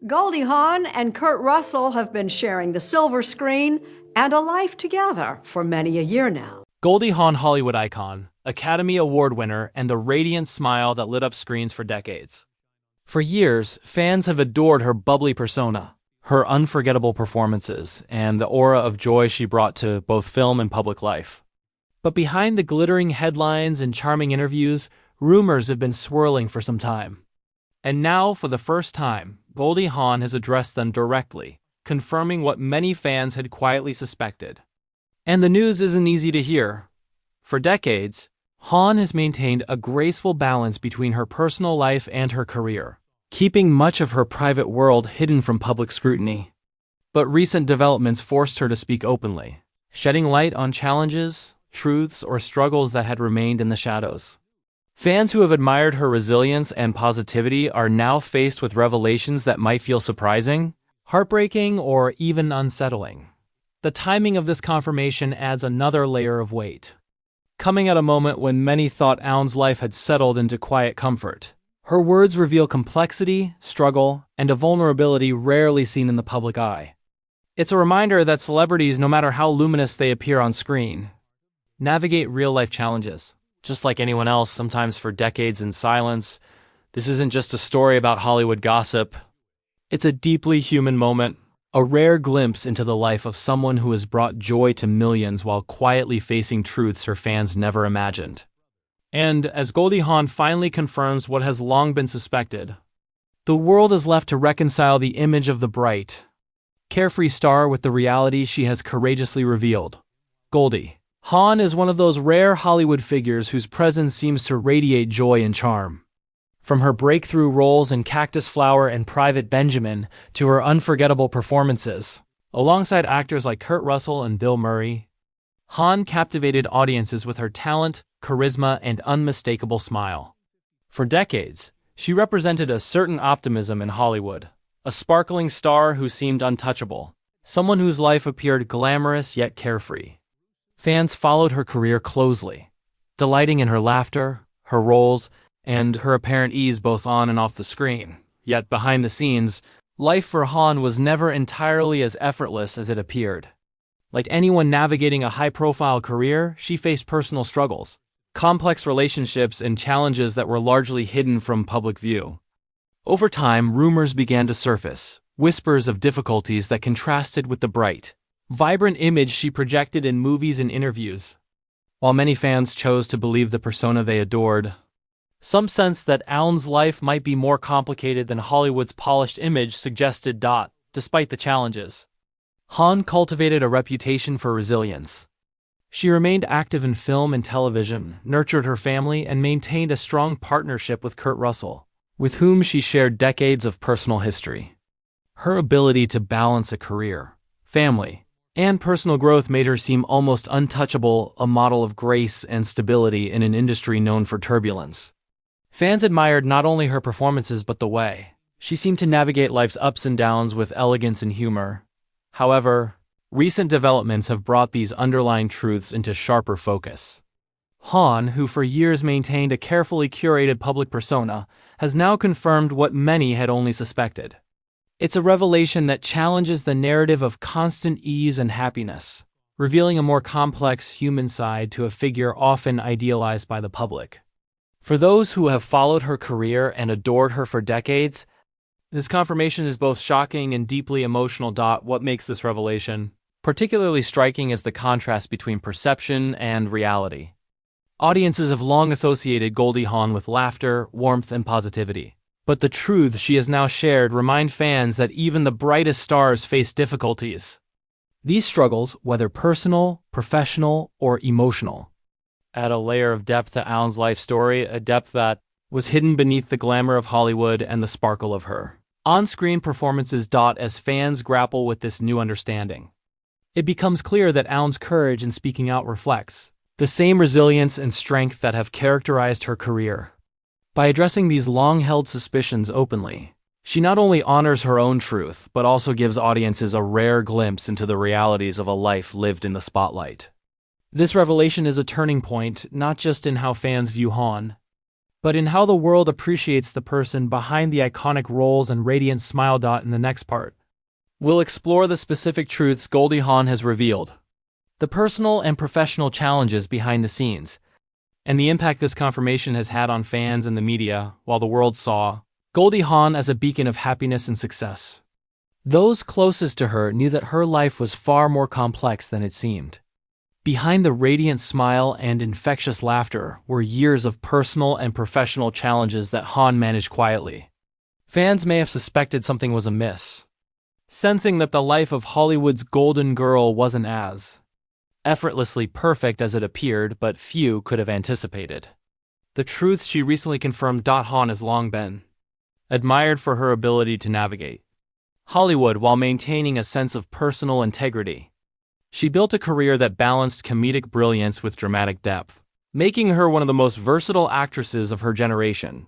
Goldie Hawn and Kurt Russell have been sharing the silver screen and a life together for many a year now. Goldie Hawn, Hollywood icon, Academy Award winner, and the radiant smile that lit up screens for decades. For years, fans have adored her bubbly persona, her unforgettable performances, and the aura of joy she brought to both film and public life. But behind the glittering headlines and charming interviews, rumors have been swirling for some time. And now, for the first time, Goldie Hawn has addressed them directly, confirming what many fans had quietly suspected. And the news isn't easy to hear. For decades, Hawn has maintained a graceful balance between her personal life and her career, keeping much of her private world hidden from public scrutiny. But recent developments forced her to speak openly, shedding light on challenges, truths, or struggles that had remained in the shadows. Fans who have admired her resilience and positivity are now faced with revelations that might feel surprising, heartbreaking, or even unsettling. The timing of this confirmation adds another layer of weight. Coming at a moment when many thought Aun's life had settled into quiet comfort, her words reveal complexity, struggle, and a vulnerability rarely seen in the public eye. It's a reminder that celebrities, no matter how luminous they appear on screen, navigate real-life challenges. Just like anyone else, sometimes for decades in silence. This isn't just a story about Hollywood gossip. It's a deeply human moment, a rare glimpse into the life of someone who has brought joy to millions while quietly facing truths her fans never imagined. And as Goldie Hawn finally confirms what has long been suspected, the world is left to reconcile the image of the bright, carefree star with the reality she has courageously revealed. Goldie Hawn is one of those rare Hollywood figures whose presence seems to radiate joy and charm. From her breakthrough roles in Cactus Flower and Private Benjamin to her unforgettable performances, alongside actors like Kurt Russell and Bill Murray, Hawn captivated audiences with her talent, charisma, and unmistakable smile. For decades, she represented a certain optimism in Hollywood, a sparkling star who seemed untouchable, someone whose life appeared glamorous yet carefree. Fans followed her career closely, delighting in her laughter, her roles, and her apparent ease both on and off the screen. Yet behind the scenes, life for Hawn was never entirely as effortless as it appeared. Like anyone navigating a high-profile career, she faced personal struggles, complex relationships, and challenges that were largely hidden from public view. Over time, rumors began to surface, whispers of difficulties that contrasted with the bright, vibrant image she projected in movies and interviews. While many fans chose to believe the persona they adored, some sense that Aun's life might be more complicated than Hollywood's polished image suggested. Despite the challenges, Hawn cultivated a reputation for resilience. She remained active in film and television, nurtured her family, and maintained a strong partnership with Kurt Russell, with whom she shared decades of personal history. Her ability to balance a career, family, and personal growth made her seem almost untouchable, a model of grace and stability in an industry known for turbulence. Fans admired not only her performances but the way she seemed to navigate life's ups and downs with elegance and humor. However, recent developments have brought these underlying truths into sharper focus. Hawn, who for years maintained a carefully curated public persona, has now confirmed what many had only suspected. It's a revelation that challenges the narrative of constant ease and happiness, revealing a more complex human side to a figure often idealized by the public. For those who have followed her career and adored her for decades, this confirmation is both shocking and deeply emotional. What makes this revelation particularly striking is the contrast between perception and reality. Audiences have long associated Goldie Hawn with laughter, warmth, and positivity. But the truths she has now shared remind fans that even the brightest stars face difficulties. These struggles, whether personal, professional, or emotional, add a layer of depth to Aun's life story, a depth that was hidden beneath the glamour of Hollywood and the sparkle of her on-screen performances. As fans grapple with this new understanding, it becomes clear that Aun's courage in speaking out reflects the same resilience and strength that have characterized her career. By addressing these long-held suspicions openly, she not only honors her own truth, but also gives audiences a rare glimpse into the realities of a life lived in the spotlight. This revelation is a turning point, not just in how fans view Hawn, but in how the world appreciates the person behind the iconic roles and radiant smile. In the next part, we'll explore the specific truths Goldie Hawn has revealed, the personal and professional challenges behind the scenes, and the impact this confirmation has had on fans and the media, while the world saw Goldie Hawn as a beacon of happiness and success. Those closest to her knew that her life was far more complex than it seemed. Behind the radiant smile and infectious laughter were years of personal and professional challenges that Hawn managed quietly. Fans may have suspected something was amiss, sensing that the life of Hollywood's golden girl wasn't as effortlessly perfect as it appeared, but few could have anticipated. The truths she recently confirmed. Hawn has long been admired for her ability to navigate Hollywood while maintaining a sense of personal integrity. She built a career that balanced comedic brilliance with dramatic depth, making her one of the most versatile actresses of her generation.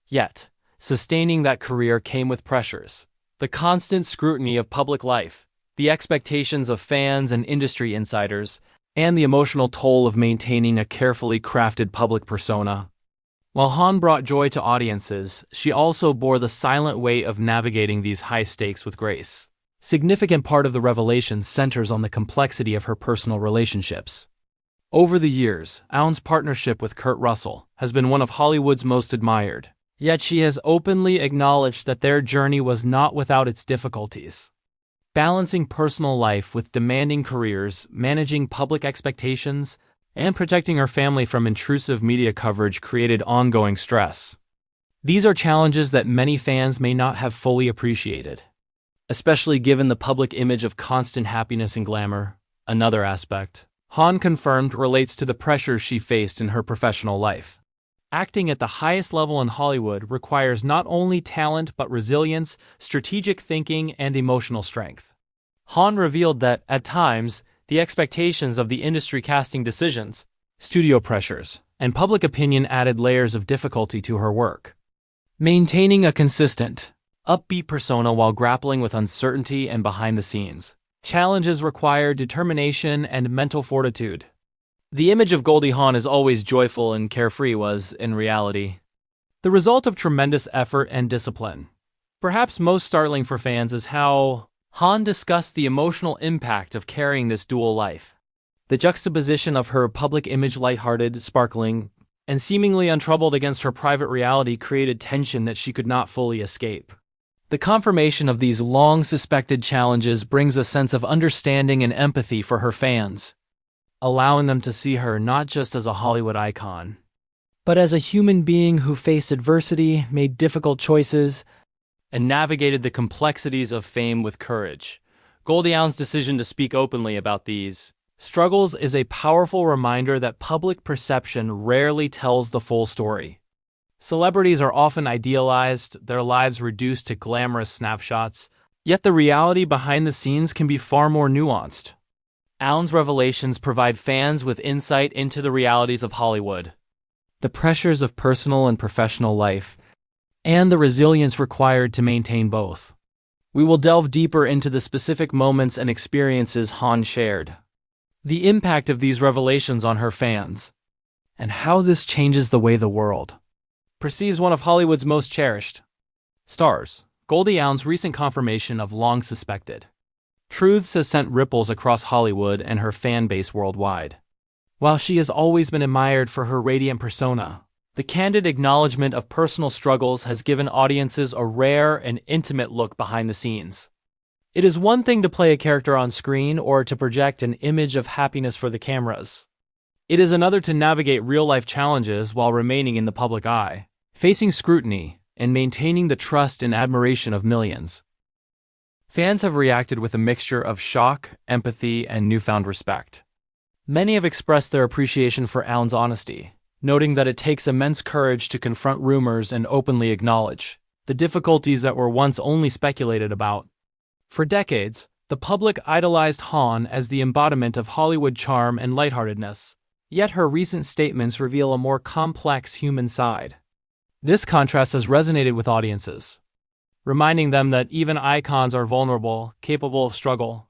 Yet, sustaining that career came with pressures: the constant scrutiny of public life, the expectations of fans and industry insiders, and the emotional toll of maintaining a carefully crafted public persona. While Hawn brought joy to audiences, she also bore the silent weight of navigating these high stakes with grace. Significant part of the revelation centers on the complexity of her personal relationships. Over the years, Hawn's partnership with Kurt Russell has been one of Hollywood's most admired, yet she has openly acknowledged that their journey was not without its difficulties. Balancing personal life with demanding careers, managing public expectations, and protecting her family from intrusive media coverage created ongoing stress. These are challenges that many fans may not have fully appreciated, especially given the public image of constant happiness and glamour. Another aspect Hawn confirmed relates to the pressures she faced in her professional life. Acting at the highest level in Hollywood requires not only talent but resilience, strategic thinking, and emotional strength. Hawn revealed that, at times, the expectations of the industry casting decisions, studio pressures, and public opinion added layers of difficulty to her work. Maintaining a consistent, upbeat persona while grappling with uncertainty and behind-the-scenes challenges require determination and mental fortitude. The image of Goldie Hawn as always joyful and carefree was, in reality, the result of tremendous effort and discipline. Perhaps most startling for fans is how Hawn discussed the emotional impact of carrying this dual life. The juxtaposition of her public image, lighthearted, sparkling, and seemingly untroubled, against her private reality created tension that she could not fully escape. The confirmation of these long-suspected challenges brings a sense of understanding and empathy for her fans, allowing them to see her not just as a Hollywood icon, but as a human being who faced adversity, made difficult choices, and navigated the complexities of fame with courage. Goldie Hawn's decision to speak openly about these struggles is a powerful reminder that public perception rarely tells the full story. Celebrities are often idealized, their lives reduced to glamorous snapshots, yet the reality behind the scenes can be far more nuanced. Hawn's revelations provide fans with insight into the realities of Hollywood, the pressures of personal and professional life, and the resilience required to maintain both. We will delve deeper into the specific moments and experiences Hawn shared, the impact of these revelations on her fans, and how this changes the way the world perceives one of Hollywood's most cherished stars. Goldie Hawn's recent confirmation of long-suspected truths has sent ripples across Hollywood and her fan base worldwide. While she has always been admired for her radiant persona, the candid acknowledgement of personal struggles has given audiences a rare and intimate look behind the scenes. It is one thing to play a character on screen or to project an image of happiness for the cameras. It is another to navigate real-life challenges while remaining in the public eye, facing scrutiny, and maintaining the trust and admiration of millions. Fans have reacted with a mixture of shock, empathy, and newfound respect. Many have expressed their appreciation for Hawn's honesty, noting that it takes immense courage to confront rumors and openly acknowledge the difficulties that were once only speculated about. For decades, the public idolized Hawn as the embodiment of Hollywood charm and lightheartedness, yet her recent statements reveal a more complex human side. This contrast has resonated with audiences, reminding them that even icons are vulnerable, capable of struggle,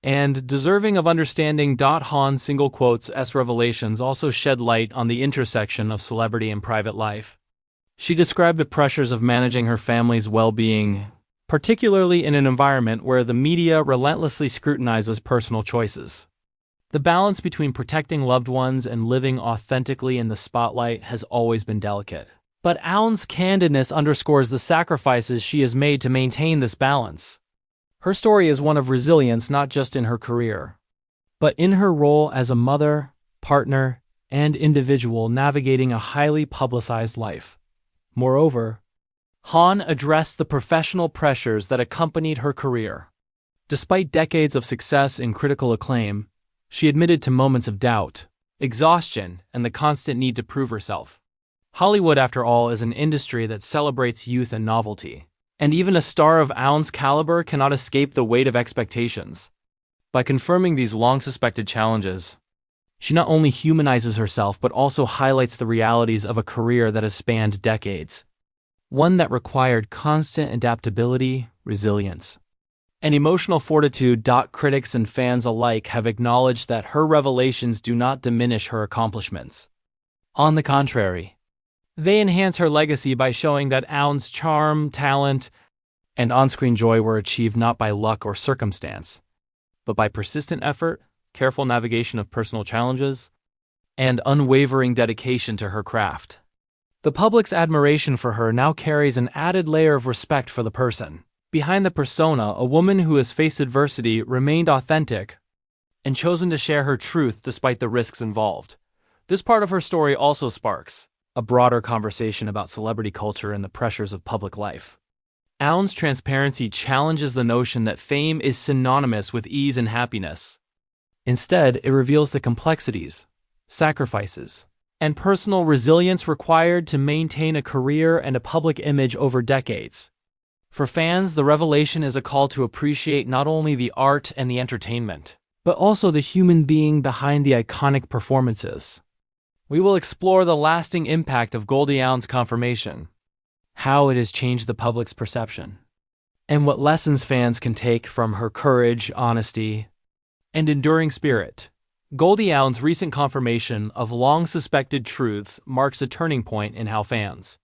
and deserving of understanding. Hawn single quotes S revelations also shed light on the intersection of celebrity and private life. She described the pressures of managing her family's well-being, particularly in an environment where the media relentlessly scrutinizes personal choices. The balance between protecting loved ones and living authentically in the spotlight has always been delicate. But Awn's candidness underscores the sacrifices she has made to maintain this balance. Her story is one of resilience not just in her career, but in her role as a mother, partner, and individual navigating a highly publicized life. Moreover, Hawn addressed the professional pressures that accompanied her career. Despite decades of success and critical acclaim, she admitted to moments of doubt, exhaustion, and the constant need to prove herself. Hollywood, after all, is an industry that celebrates youth and novelty, and even a star of Awn's caliber cannot escape the weight of expectations. By confirming these long-suspected challenges, she not only humanizes herself but also highlights the realities of a career that has spanned decades, one that required constant adaptability, resilience, and emotional fortitude. Critics and fans alike have acknowledged that her revelations do not diminish her accomplishments. On the contrary, they enhance her legacy by showing that Awn's charm, talent, and on-screen joy were achieved not by luck or circumstance, but by persistent effort, careful navigation of personal challenges, and unwavering dedication to her craft. The public's admiration for her now carries an added layer of respect for the person. Behind the persona, a woman who has faced adversity, remained authentic, and chosen to share her truth despite the risks involved. This part of her story also sparks a broader conversation about celebrity culture and the pressures of public life. Awn's transparency challenges the notion that fame is synonymous with ease and happiness. Instead, it reveals the complexities, sacrifices, and personal resilience required to maintain a career and a public image over decades. For fans, the revelation is a call to appreciate not only the art and the entertainment, but also the human being behind the iconic performances. We will explore the lasting impact of Goldie Hawn's confirmation, how it has changed the public's perception, and what lessons fans can take from her courage, honesty, and enduring spirit. Goldie Hawn's recent confirmation of long-suspected truths marks a turning point in how fans,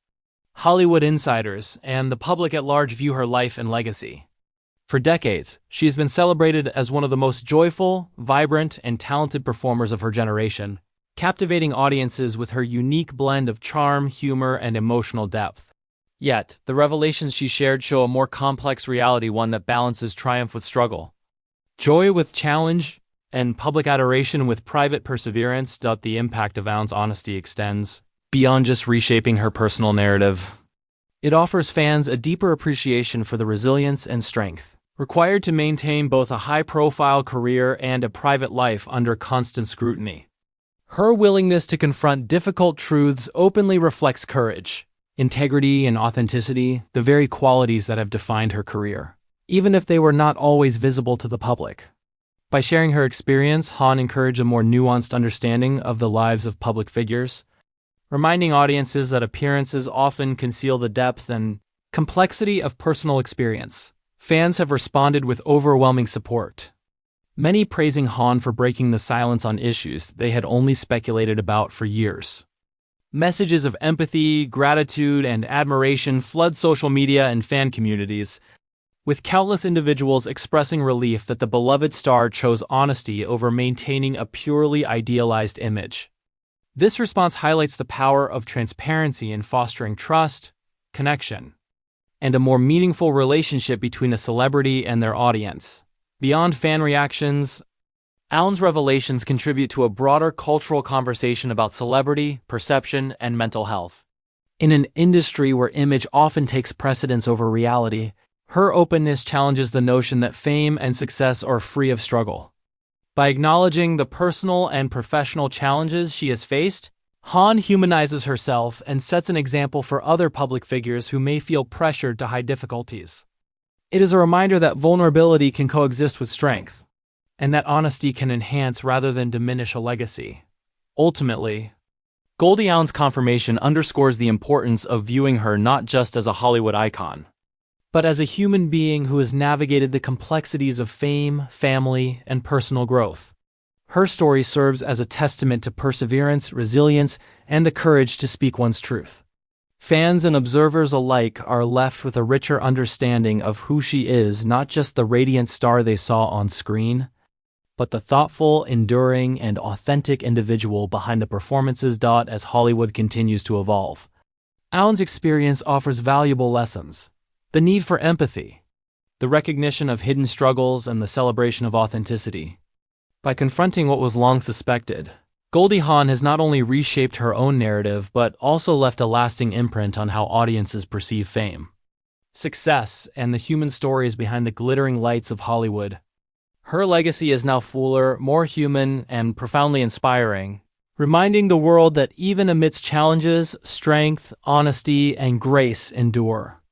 Hollywood insiders, and the public at large view her life and legacy. For decades, she has been celebrated as one of the most joyful, vibrant, and talented performers of her generation, captivating audiences with her unique blend of charm, humor, and emotional depth. Yet, the revelations she shared show a more complex reality, one that balances triumph with struggle, joy with challenge, and public adoration with private perseverance. The impact of Awn's honesty extends beyond just reshaping her personal narrative. It offers fans a deeper appreciation for the resilience and strength required to maintain both a high-profile career and a private life under constant scrutiny. Her willingness to confront difficult truths openly reflects courage, integrity, and authenticity, the very qualities that have defined her career, even if they were not always visible to the public. By sharing her experience, Hawn encouraged a more nuanced understanding of the lives of public figures, reminding audiences that appearances often conceal the depth and complexity of personal experience. Fans have responded with overwhelming support, many praising Hawn for breaking the silence on issues they had only speculated about for years. Messages of empathy, gratitude, and admiration flood social media and fan communities, with countless individuals expressing relief that the beloved star chose honesty over maintaining a purely idealized image. This response highlights the power of transparency in fostering trust, connection, and a more meaningful relationship between a celebrity and their audience. Beyond fan reactions, Awn's revelations contribute to a broader cultural conversation about celebrity, perception, and mental health. In an industry where image often takes precedence over reality, her openness challenges the notion that fame and success are free of struggle. By acknowledging the personal and professional challenges she has faced, Hawn humanizes herself and sets an example for other public figures who may feel pressured to hide difficulties. It is a reminder that vulnerability can coexist with strength, and that honesty can enhance rather than diminish a legacy. Ultimately, Goldie Hawn's confirmation underscores the importance of viewing her not just as a Hollywood icon, but as a human being who has navigated the complexities of fame, family, and personal growth. Her story serves as a testament to perseverance, resilience, and the courage to speak one's truth. Fans and observers alike are left with a richer understanding of who she is, not just the radiant star they saw on screen, but the thoughtful, enduring, and authentic individual behind the performances. As Hollywood continues to evolve, Allen's experience offers valuable lessons: the need for empathy, the recognition of hidden struggles, and the celebration of authenticity. By confronting what was long suspected, Goldie Hawn has not only reshaped her own narrative but also left a lasting imprint on how audiences perceive fame, success, and the human stories behind the glittering lights of Hollywood. Her legacy is now fuller, more human, and profoundly inspiring, reminding the world that even amidst challenges, strength, honesty, and grace endure.